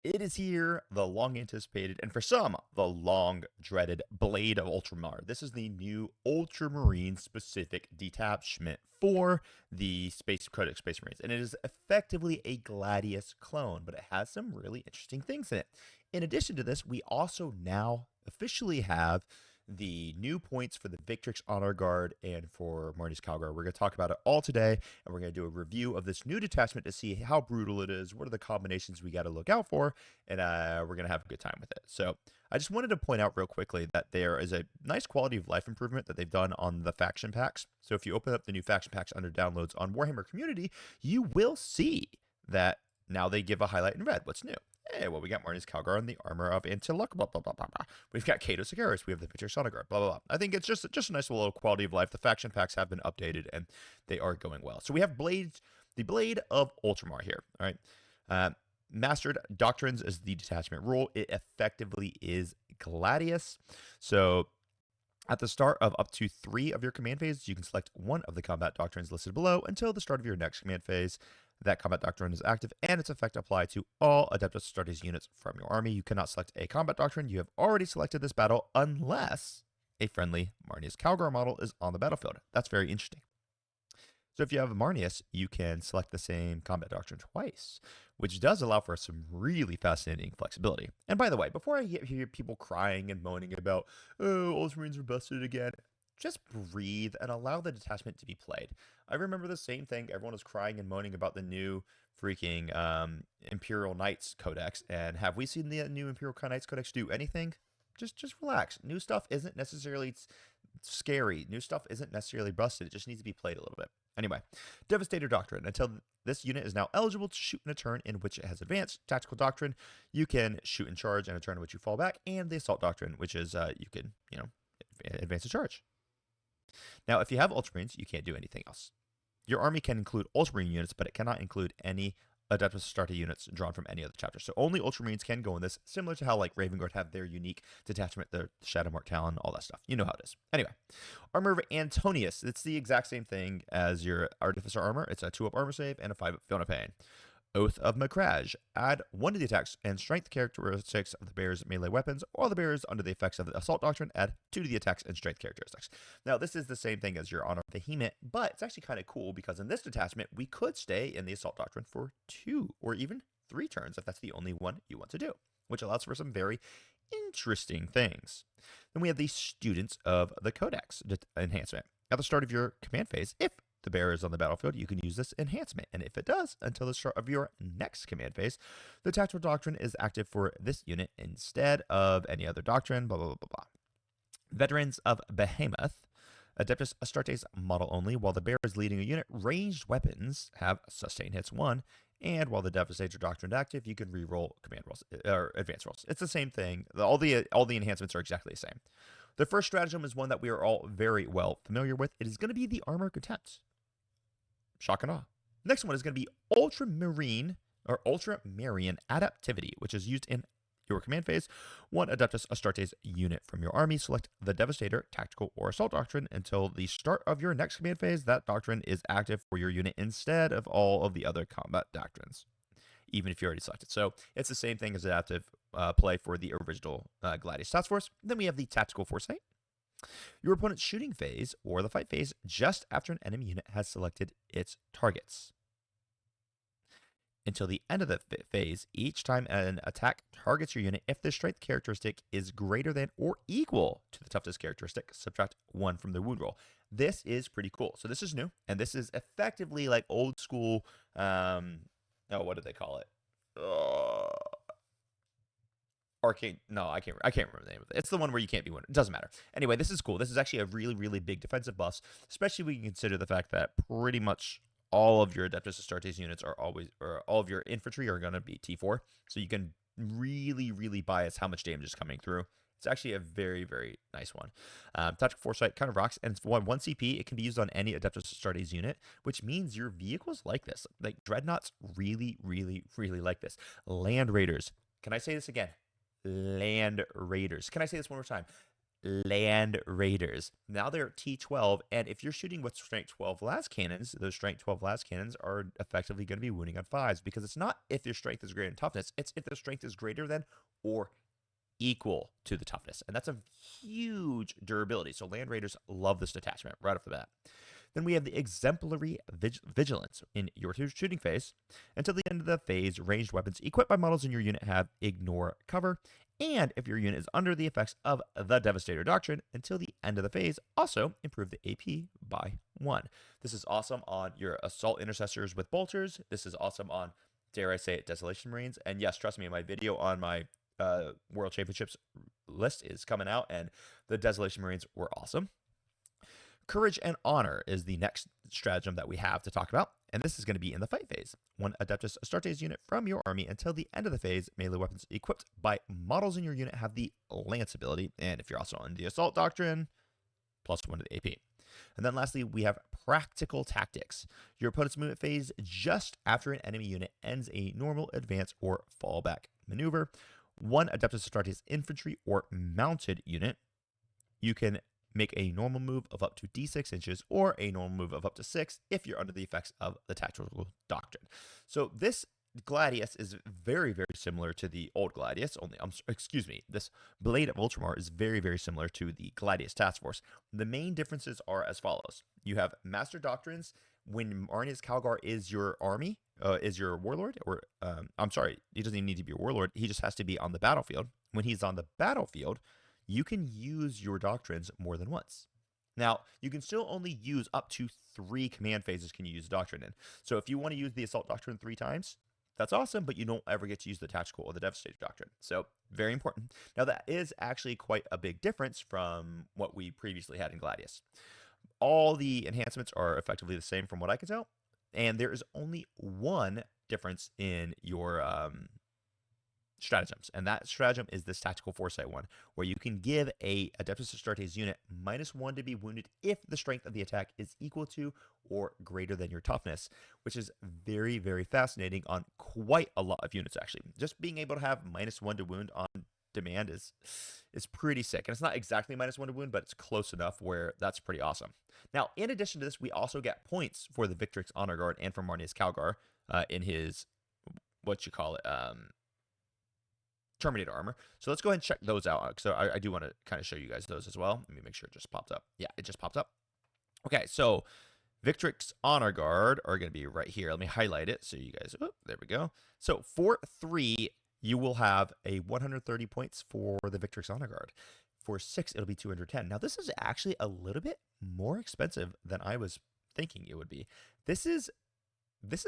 It is here, the long anticipated, and for some, the long dreaded Blade of Ultramar. This is the new Ultramarine specific detachment for the Space Codex Space Marines, and it is effectively a Gladius clone, but it has some really interesting things in it. In addition to this, we also now officially have the new points for the Victrix Honor Guard and for Marty's Calgar. We're going to talk about it all today, and we're going to do a review of this new detachment to see how brutal it is, what are the combinations we got to look out for, and we're going to have a good time with it. So I just wanted to point out real quickly that there is a nice quality of life improvement that they've done on the faction packs. So if you open up the new faction packs under downloads on Warhammer Community, you will see that now they give a highlight in red. What's new? Hey, well, we got Marty's Calgar and the armor of Antilok, blah, blah, blah, blah, blah. We've got Kato Sagaris. We have the Victrix Honor Guard, blah, blah, blah. I think it's just a nice little quality of life. The faction packs have been updated, and they are going well. So we have the Blade of Ultramar here, all right? Mastered Doctrines is the detachment rule. It effectively is Gladius. So at the start of up to 3 of your command phases, you can select one of the combat doctrines listed below until the start of your next command phase. That combat doctrine is active, and its effect applies to all Adeptus Astartes units from your army. You cannot select a combat doctrine. You have already selected this battle unless a friendly Marnius Calgar model is on the battlefield. That's very interesting. So if you have a Marnius, you can select the same combat doctrine twice, which does allow for some really fascinating flexibility. And by the way, before I hear people crying and moaning about, oh, Ultramarines were busted again, just breathe and allow the detachment to be played. I remember the same thing. Everyone was crying and moaning about the new freaking Imperial Knights Codex. And have we seen the new Imperial Knights Codex do anything? Just relax. New stuff isn't necessarily scary. New stuff isn't necessarily busted. It just needs to be played a little bit. Anyway, Devastator Doctrine. Until this unit is now eligible to shoot in a turn in which it has advanced. Tactical Doctrine, you can shoot in charge in a turn in which you fall back. And the Assault Doctrine, which is you can, advance a charge. Now, if you have Ultramarines, you can't do anything else. Your army can include Ultramarine units, but it cannot include any Adeptus Astartes units drawn from any other chapter. So only Ultramarines can go in this, similar to how like Raven Guard have their unique detachment, their Shadowmark Talon, all that stuff. You know how it is. Anyway, Armor of Antonius. It's the exact same thing as your Artificer Armor. It's a 2-up armor save and a 5-up Fiona Pain. Oath of Macrage. Add 1 to the attacks and strength characteristics of the bearer's melee weapons, or the bearers under the effects of the Assault Doctrine. Add 2 to the attacks and strength characteristics. Now, this is the same thing as your Honor of Vehement, but it's actually kind of cool because in this detachment, we could stay in the Assault Doctrine for 2 or even 3 turns if that's the only one you want to do, which allows for some very interesting things. Then we have the Students of the Codex enhancement. At the start of your command phase, if the bearer is on the battlefield, you can use this enhancement, and if it does, until the start of your next command phase, the tactical doctrine is active for this unit instead of any other doctrine, blah, blah, blah, blah, blah. Veterans of Behemoth. Adeptus Astartes model only. While the bearer is leading a unit, ranged weapons have sustain hits 1, and while the Devastator Doctrine is active, you can re-roll command rolls, or advanced rolls. It's the same thing. All the enhancements are exactly the same. The first stratagem is one that we are all very well familiar with. It is going to be the Armor of Contempt. Shock and awe. Next one is going to be Ultramarine Adaptivity, which is used in your command phase. 1 Adeptus Astartes unit from your army. Select the Devastator, Tactical, or Assault Doctrine until the start of your next command phase. That doctrine is active for your unit instead of all of the other combat doctrines, even if you already selected. So it's the same thing as adaptive play for the original Gladius Task Force. Then we have the Tactical Foresight. Your opponent's shooting phase or the fight phase just after an enemy unit has selected its targets. Until the end of the phase, each time an attack targets your unit, if the strength characteristic is greater than or equal to the toughness characteristic, subtract 1 from the wound roll. This is pretty cool. So this is new, and this is effectively like old school, what do they call it? Arkin, no, I can't remember the name of it. It's the one where you can't be wounded. It doesn't matter. Anyway, this is cool. This is actually a really, really big defensive buff, especially when you consider the fact that pretty much all of your Adeptus Astartes units are always, or all of your infantry are going to be T4. So you can really, really bias how much damage is coming through. It's actually a very, very nice one. Tactical Foresight kind of rocks, and it's 1 CP. It can be used on any Adeptus Astartes unit, which means your vehicles like this. Like Dreadnoughts really, really, really like this. Land Raiders. Can I say this again? Land Raiders. Can I say this one more time? Land Raiders. Now they're T12, and if you're shooting with Strength 12 las cannons, those Strength 12 las cannons are effectively going to be wounding on 5s, because it's not if your strength is greater than toughness, it's if the strength is greater than or equal to the toughness. And that's a huge durability. So Land Raiders love this detachment right off the bat. Then we have the Exemplary Vigilance. In your shooting phase, until the end of the phase, ranged weapons equipped by models in your unit have ignore cover. And if your unit is under the effects of the Devastator Doctrine until the end of the phase, also improve the AP by 1. This is awesome on your Assault Intercessors with Bolters. This is awesome on, dare I say it, Desolation Marines. And yes, trust me, my video on my World Championships list is coming out, and the Desolation Marines were awesome. Courage and Honor is the next stratagem that we have to talk about, and this is going to be in the fight phase. One Adeptus Astartes unit from your army until the end of the phase. Melee weapons equipped by models in your unit have the Lance ability, and if you're also on the Assault Doctrine, +1 to the AP. And then lastly, we have Practical Tactics. Your opponent's movement phase just after an enemy unit ends a normal, advance, or fallback maneuver. One Adeptus Astartes infantry or mounted unit, you can make a normal move of up to d6 inches or a normal move of up to 6 if you're under the effects of the Tactical Doctrine. So this Gladius is very, very similar to the old Gladius, this Blade of Ultramar is very, very similar to the Gladius Task Force. The main differences are as follows. You have Master Doctrines. When Marnius Calgar is your army, is your warlord, or I'm sorry, he doesn't even need to be a warlord, he just has to be on the battlefield. When he's on the battlefield, you can use your doctrines more than once. Now, you can still only use up to 3 command phases can you use doctrine in. So if you want to use the Assault Doctrine 3 times, that's awesome, but you don't ever get to use the Tactical or the Devastator Doctrine. So very important. Now, that is actually quite a big difference from what we previously had in Gladius. All the enhancements are effectively the same from what I can tell, and there is only one difference in your stratagems, and that stratagem is this Tactical Foresight one, where you can give a Adeptus Astartes unit -1 to be wounded if the strength of the attack is equal to or greater than your toughness, which is very, very fascinating on quite a lot of units, actually. Just being able to have -1 to wound on demand is pretty sick, and it's not exactly -1 to wound, but it's close enough where that's pretty awesome. Now, in addition to this, we also get points for the Victrix Honor Guard and for Marnius Calgar in his, Terminator armor. So let's go ahead and check those out. So I do want to kind of show you guys those as well. Let me make sure it just popped up. Yeah, it just popped up. Okay, so Victrix Honor Guard are going to be right here. Let me highlight it so you guys, there we go. So for 3, you will have a 130 points for the Victrix Honor Guard. For 6, it'll be 210. Now, this is actually a little bit more expensive than I was thinking it would be. This is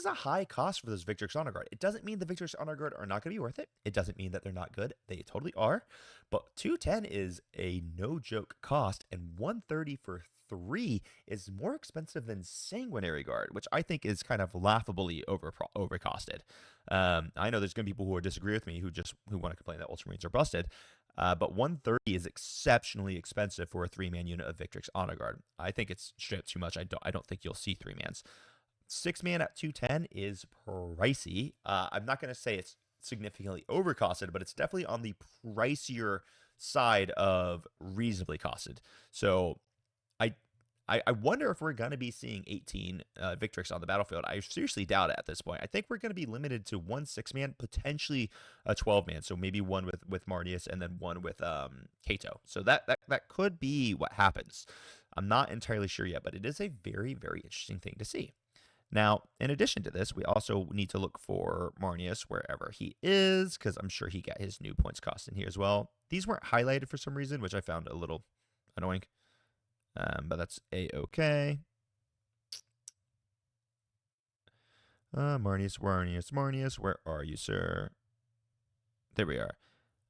a high cost for this Victrix Honor Guard. It doesn't mean the Victrix Honor Guard are not going to be worth it. It doesn't mean that they're not good. They totally are. But 210 is a no-joke cost, and 130 for 3 is more expensive than Sanguinary Guard, which I think is kind of laughably overcosted. I know there's going to be people who disagree with me who want to complain that Ultramarines are busted. But 130 is exceptionally expensive for a 3-man unit of Victrix Honor Guard. I think it's straight up too much. I don't think you'll see 3-mans. 6-man at 210 is pricey. I'm not going to say it's significantly overcosted, but it's definitely on the pricier side of reasonably costed. So I wonder if we're going to be seeing 18 Victrix on the battlefield. I seriously doubt it at this point. I think we're going to be limited to 1 6-man, potentially a 12-man. So maybe one with Marnius and then one with Kato. So that could be what happens. I'm not entirely sure yet, but it is a very, very interesting thing to see. Now, in addition to this, we also need to look for Marnius wherever he is, because I'm sure he got his new points cost in here as well. These weren't highlighted for some reason, which I found a little annoying, but that's a-okay. Marnius, where are you, sir? There we are.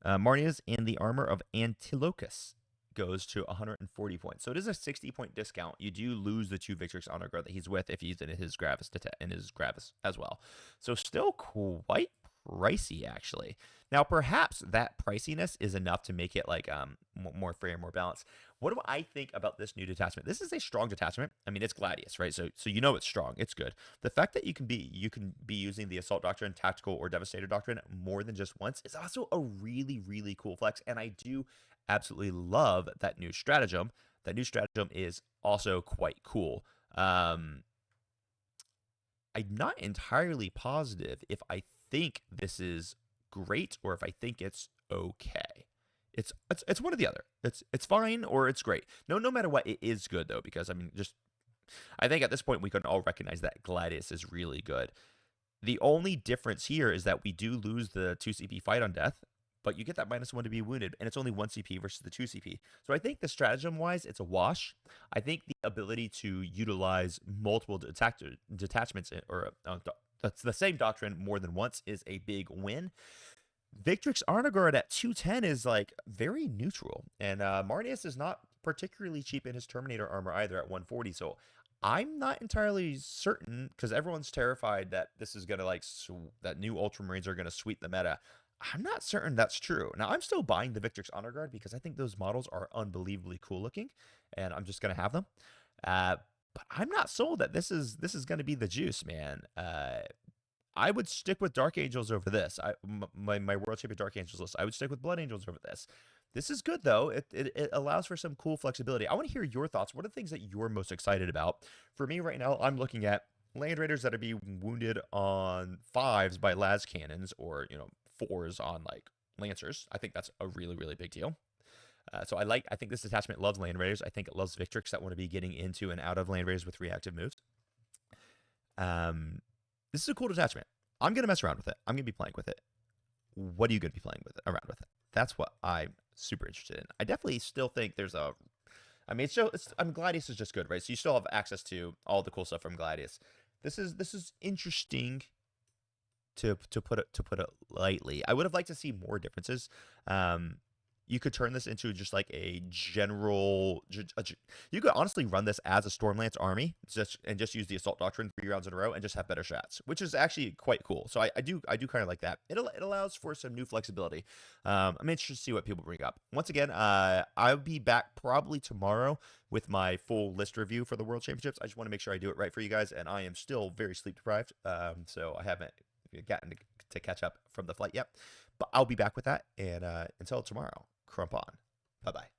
Marnius in the armor of Antilochus goes to 140 points. So it is a 60-point discount. You do lose the 2 Victrix Honor Guard that he's with if he's in his Gravis as well. So still quite pricey, actually. Now, perhaps that priciness is enough to make it like more fair, more balanced. What do I think about this new detachment? This is a strong detachment. I mean, it's Gladius, right? So you know it's strong. It's good. The fact that you can be using the Assault Doctrine, Tactical, or Devastator Doctrine more than just once is also a really, really cool flex. And I do absolutely love that new stratagem. That new stratagem is also quite cool. Um, I'm not entirely positive if I think this is great or if I think it's okay. It's one or the other. It's fine or it's great. No matter what, it is good though, because I mean, just I think at this point we can all recognize that Gladius is really good. The only difference here is that we do lose the 2 CP fight on death, but you get that -1 to be wounded, and it's only 1 CP versus the 2 CP. So I think the stratagem wise, it's a wash. I think the ability to utilize multiple detachments or that's the same doctrine more than once is a big win. Victrix Arnagard at 210 is like very neutral, and Marnius is not particularly cheap in his Terminator armor either at 140. So I'm not entirely certain because everyone's terrified that this is gonna like that new Ultramarines are gonna sweep the meta. I'm not certain that's true. Now I'm still buying the Victrix Honor Guard because I think those models are unbelievably cool looking, and I'm just gonna have them. Uh, but I'm not sold that this is gonna be the juice, man. I would stick with Dark Angels over this. My World Champion Dark Angels list. I would stick with Blood Angels over this. This is good though. It allows for some cool flexibility. I want to hear your thoughts. What are the things that you're most excited about? For me right now, I'm looking at Land Raiders that are being wounded on 5s by las cannons or 4s on like Lancers. I think that's a really big deal. So I think this detachment loves Land Raiders. I think it loves Victrix that want to be getting into and out of Land Raiders with reactive moves. Um, this is a cool detachment. I'm gonna mess around with it. I'm gonna be playing with it. What are you gonna be playing with around with it? That's what I'm super interested in. I definitely still think there's a. I mean, Gladius is just good, right? So you still have access to all the cool stuff from Gladius. This is interesting to put it lightly. I would have liked to see more differences. You could turn this into just like a general. You could honestly run this as a Stormlance army, just use the Assault Doctrine 3 rounds in a row and just have better shots, which is actually quite cool. So I do kind of like that. It allows for some new flexibility. I'm interested to see what people bring up. Once again, I'll be back probably tomorrow with my full list review for the World Championships. I just want to make sure I do it right for you guys, and I am still very sleep deprived, so I haven't gotten to catch up from the flight yet. But I'll be back with that, and until tomorrow, crump on. Bye bye.